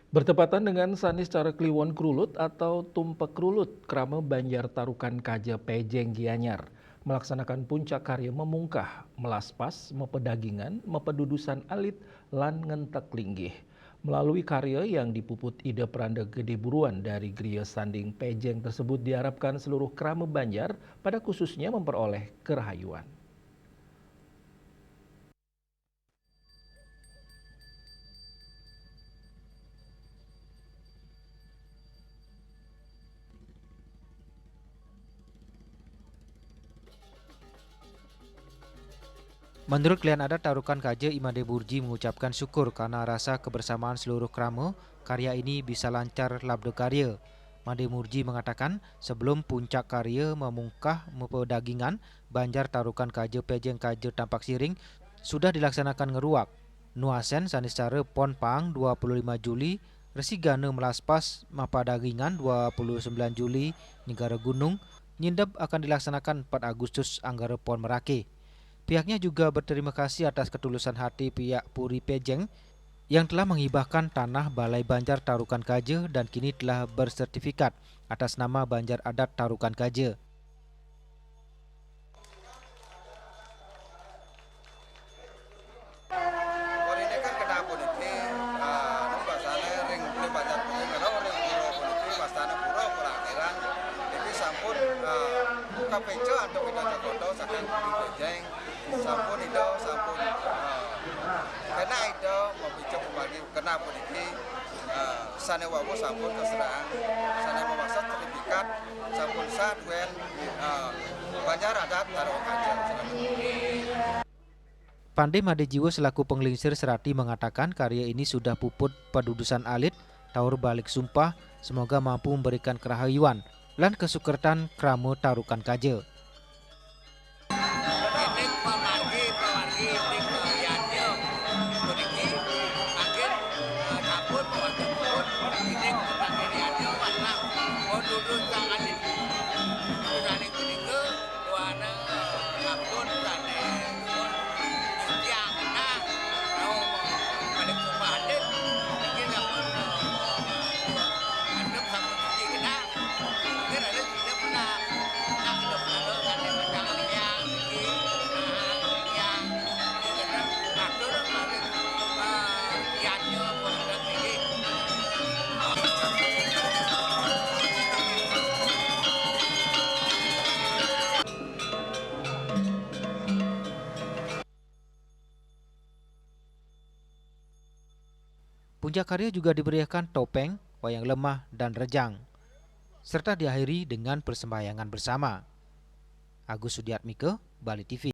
Bertepatan dengan Sanis Cara Kliwon Krulut atau Tumpek Krulut, Krama Banjar Tarukan Kaja Pejeng Gianyar melaksanakan puncak karya memungkah, melaspas, mepedagingan, mepedudusan alit, lan ngentek linggih. Melalui karya yang dipuput ide Pranda Gede Buruan dari Griya Sanding Pejeng tersebut diharapkan seluruh Krama Banjar pada khususnya memperoleh kerahayuan. Menurut klien adat Tarukan Kaje Imade Burji mengucapkan syukur karena rasa kebersamaan seluruh krama karya ini bisa lancar labdo karya. Made Murji mengatakan sebelum puncak karya memungkah mepedagingan Banjar Tarukan Kaje Pejeng Kaje Tampak Siring sudah dilaksanakan ngeruak. Nuasen Saniscara Pon Pang 25 Juli, Resigane Melaspas Mapadagingan 29 Juli, Negara Gunung, Nyindep akan dilaksanakan 4 Agustus Anggara Pon Merake. Pihaknya juga berterima kasih atas ketulusan hati pihak Puri Pejeng yang telah menghibahkan tanah Balai Banjar Tarukan Kaje dan kini telah bersertifikat atas nama Banjar Adat Tarukan Kaje. Ini kan kena politik, bahasanya ring beli banyak punya karena orang pura politik, bahasanya pura akhiran. Jadi sampun KPC atau kita jagodo saking beli bejeng, sampun itu sampun kena itu mau bicara pembagi kena politik, sana wawo sampun keserang, sana memaksa sertifikat, sampun sadwen Banjar Adat Tarukan Kaje. Pandai Madejiwo selaku penglingsir Serati mengatakan karya ini sudah puput pedudusan alit, taur balik sumpah, semoga mampu memberikan kerahayuan lan kesukertan kramo Tarukan Kaje. Puncak karya juga diberiakan topeng, wayang lemah, dan rejang, serta diakhiri dengan persembahyangan bersama. Agus Sudiatmike, Bali TV.